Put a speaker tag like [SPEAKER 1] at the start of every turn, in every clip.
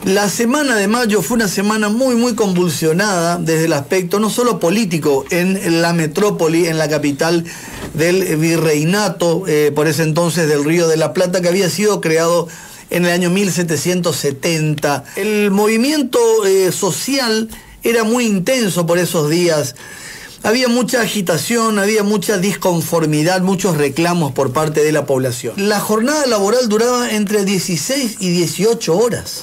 [SPEAKER 1] La semana de mayo fue una semana muy convulsionada desde el aspecto no solo político en la metrópoli, en la capital del virreinato, por ese entonces del Río de la Plata, que había sido creado en el año 1770. El movimiento social era muy intenso por esos días. Había mucha agitación, había mucha disconformidad, muchos reclamos por parte de la población. La jornada laboral duraba entre 16 y 18 horas.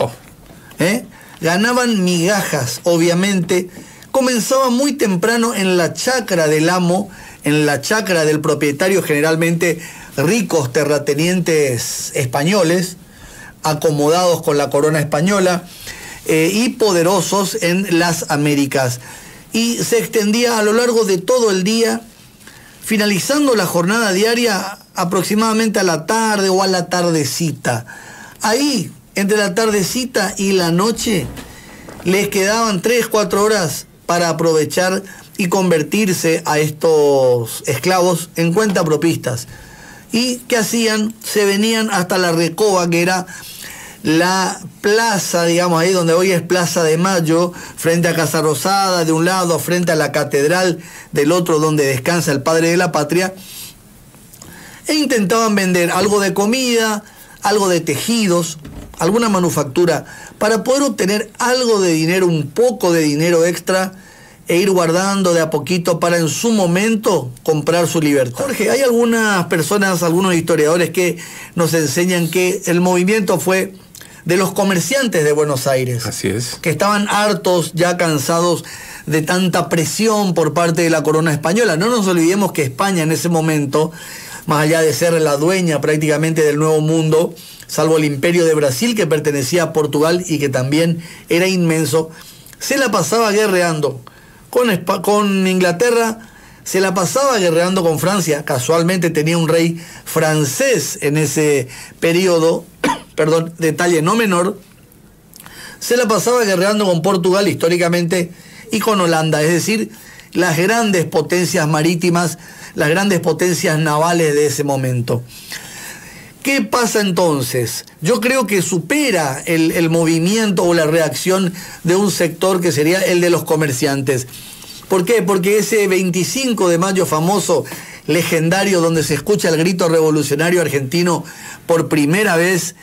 [SPEAKER 1] Ganaban migajas, obviamente. Comenzaba muy temprano en la chacra del amo, en la chacra del propietario, generalmente ricos terratenientes españoles, acomodados con la corona española y poderosos en las Américas. Y se extendía a lo largo de todo el día, finalizando la jornada diaria aproximadamente a la tarde o a la tardecita. Ahí, entre la tardecita y la noche, les quedaban 3-4 horas para aprovechar y convertirse a estos esclavos en cuentapropistas. ¿Y qué hacían? Se venían hasta la Recoba, que era la plaza, digamos, ahí donde hoy es Plaza de Mayo, frente a Casa Rosada de un lado, frente a la catedral del otro, donde descansa el padre de la patria, e intentaban vender algo de comida, algo de tejidos, alguna manufactura, para poder obtener algo de dinero, un poco de dinero extra, e ir guardando de a poquito para en su momento comprar su libertad. Jorge, hay algunas personas, algunos historiadores que nos enseñan que el movimiento fue de los comerciantes de Buenos Aires.
[SPEAKER 2] Así es. Que
[SPEAKER 1] estaban hartos, ya cansados de tanta presión por parte de la corona española. No nos olvidemos que España en ese momento, más allá de ser la dueña prácticamente del Nuevo Mundo, salvo el Imperio de Brasil, que pertenecía a Portugal y que también era inmenso, se la pasaba guerreando con Inglaterra, se la pasaba guerreando con Francia. Casualmente tenía un rey francés en ese periodo, perdón, detalle no menor. Se la pasaba guerreando con Portugal históricamente y con Holanda, es decir, las grandes potencias marítimas, las grandes potencias navales de ese momento. ¿Qué pasa entonces? Yo creo que supera el movimiento o la reacción de un sector que sería el de los comerciantes. ¿Por qué? Porque ese 25 de mayo famoso, legendario, donde se escucha el grito revolucionario argentino por primera vez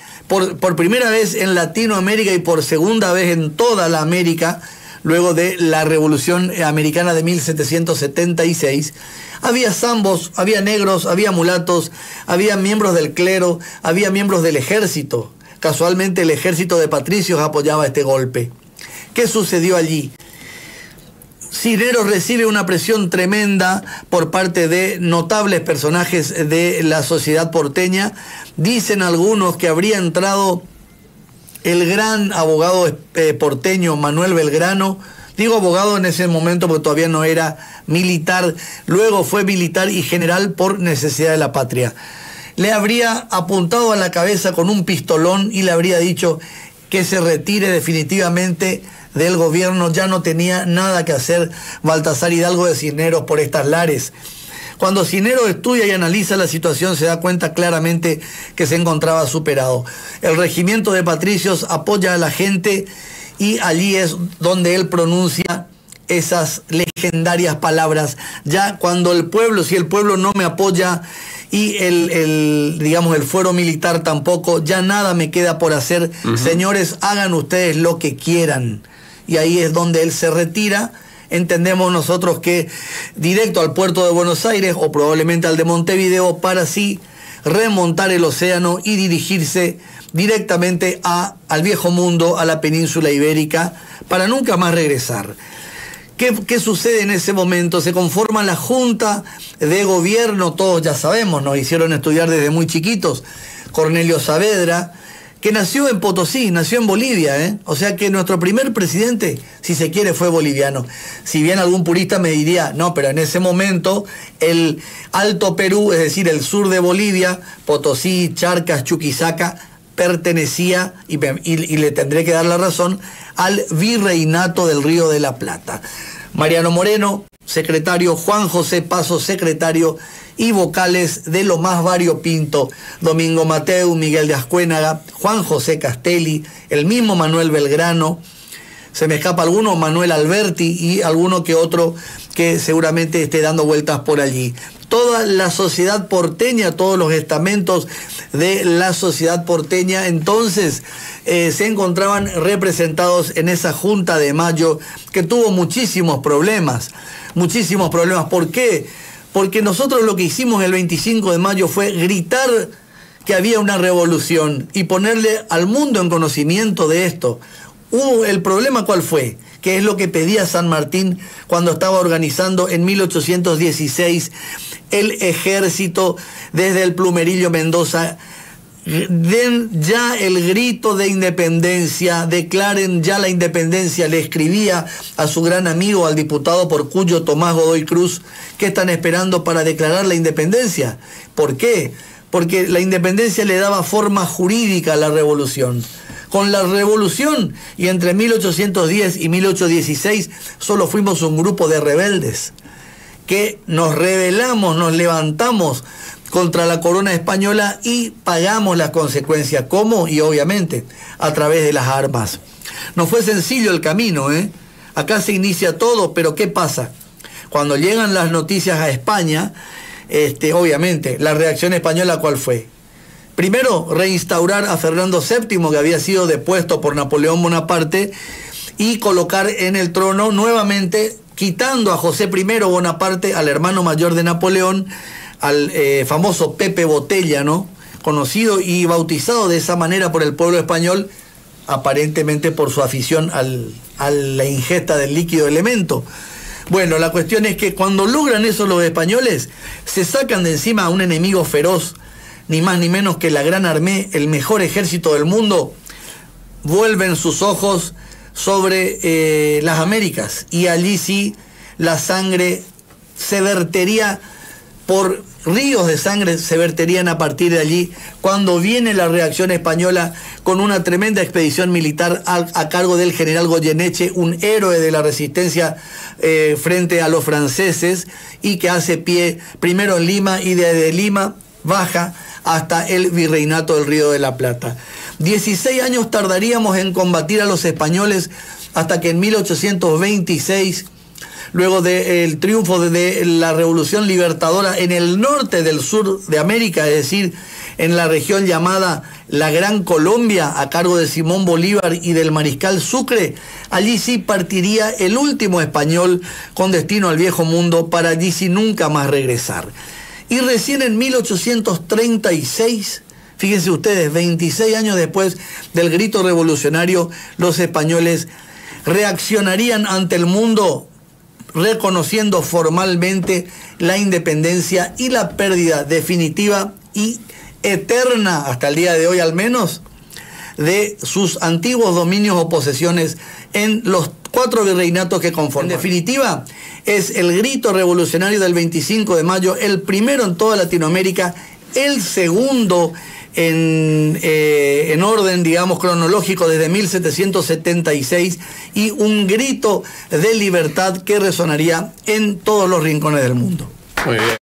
[SPEAKER 1] en Latinoamérica y por segunda vez en toda la América, luego de la Revolución Americana de 1776, había zambos, había negros, había mulatos, había miembros del clero, había miembros del ejército. Casualmente el ejército de patricios apoyaba este golpe. ¿Qué sucedió allí? Cisneros recibe una presión tremenda por parte de notables personajes de la sociedad porteña. Dicen algunos que habría entrado el gran abogado porteño Manuel Belgrano. Digo abogado en ese momento porque todavía no era militar, luego fue militar y general por necesidad de la patria. Le habría apuntado a la cabeza con un pistolón y le habría dicho que se retire definitivamente del gobierno. Ya no tenía nada que hacer Baltasar Hidalgo de Cisneros por estas lares. Cuando Cisneros estudia y analiza la situación, se da cuenta claramente que se encontraba superado. El regimiento de patricios apoya a la gente y allí es donde él pronuncia esas legendarias palabras. Ya cuando el pueblo, si el pueblo no me apoya y digamos el fuero militar tampoco, ya nada me queda por hacer. Señores, hagan ustedes lo que quieran. Y ahí es donde él se retira. Entendemos nosotros que directo al puerto de Buenos Aires o probablemente al de Montevideo, para así remontar el océano y dirigirse directamente al viejo mundo, a la península ibérica, para nunca más regresar. ¿Qué sucede en ese momento? Se conforma la Junta de Gobierno, todos ya sabemos, nos hicieron estudiar desde muy chiquitos. Cornelio Saavedra, que nació en Potosí, nació en Bolivia, O sea que nuestro primer presidente, si se quiere, fue boliviano. Si bien algún purista me diría, no, pero en ese momento el Alto Perú, es decir, el sur de Bolivia, Potosí, Charcas, Chuquisaca, pertenecía, y le tendré que dar la razón, al virreinato del Río de la Plata. Mariano Moreno secretario, Juan José Paso, secretario, y vocales de lo más variopinto: Domingo Mateu, Miguel de Ascuénaga, Juan José Castelli, el mismo Manuel Belgrano, se me escapa alguno, Manuel Alberti y alguno que otro que seguramente esté dando vueltas por allí. Toda la sociedad porteña, todos los estamentos de la sociedad porteña entonces se encontraban representados en esa Junta de Mayo, que tuvo muchísimos problemas. ¿Por qué? Porque nosotros lo que hicimos el 25 de mayo fue gritar que había una revolución y ponerle al mundo en conocimiento de esto. ¿El problema cuál fue? Que es lo que pedía San Martín cuando estaba organizando en 1816 el ejército desde el Plumerillo Mendoza. Den ya el grito de independencia, declaren ya la independencia. Le escribía a su gran amigo, al diputado por Cuyo, Tomás Godoy Cruz: ¿qué están esperando para declarar la independencia? ¿Por qué? Porque la independencia le daba forma jurídica a la revolución. Con la revolución, y entre 1810 y 1816, solo fuimos un grupo de rebeldes que nos rebelamos, nos levantamos contra la corona española y pagamos las consecuencias. ¿Cómo? Y obviamente a través de las armas. No fue sencillo el camino, ¿eh? Acá se inicia todo, pero ¿qué pasa? Cuando llegan las noticias a España, obviamente, la reacción española, ¿cuál fue? Primero, reinstaurar a Fernando VII, que había sido depuesto por Napoleón Bonaparte, y colocar en el trono nuevamente, quitando a José I Bonaparte, al hermano mayor de Napoleón, al famoso Pepe Botella, ¿no? Conocido y bautizado de esa manera por el pueblo español, aparentemente por su afición a la ingesta del líquido elemento. Bueno, la cuestión es que cuando logran eso los españoles, se sacan de encima a un enemigo feroz, ni más ni menos que la Gran Armée, el mejor ejército del mundo. Vuelven sus ojos sobre las Américas, y allí sí la sangre se vertería, por ríos de sangre se verterían a partir de allí, cuando viene la reacción española con una tremenda expedición militar a cargo del general Goyeneche, un héroe de la resistencia frente a los franceses, y que hace pie primero en Lima y de Lima baja hasta el virreinato del Río de la Plata. 16 años tardaríamos en combatir a los españoles, hasta que en 1826, luego del triunfo de la Revolución Libertadora en el norte del sur de América, es decir, en la región llamada la Gran Colombia, a cargo de Simón Bolívar y del mariscal Sucre, allí sí partiría el último español con destino al viejo mundo, para allí sí nunca más regresar. Y recién en 1836, fíjense ustedes, 26 años después del grito revolucionario, los españoles reaccionarían ante el mundo, reconociendo formalmente la independencia y la pérdida definitiva y eterna, hasta el día de hoy al menos, de sus antiguos dominios o posesiones en los 4 virreinatos que conforman. En definitiva, es el grito revolucionario del 25 de mayo, el primero en toda Latinoamérica, el segundo en orden, digamos, cronológico desde 1776, y un grito de libertad que resonaría en todos los rincones del mundo.
[SPEAKER 2] Muy bien.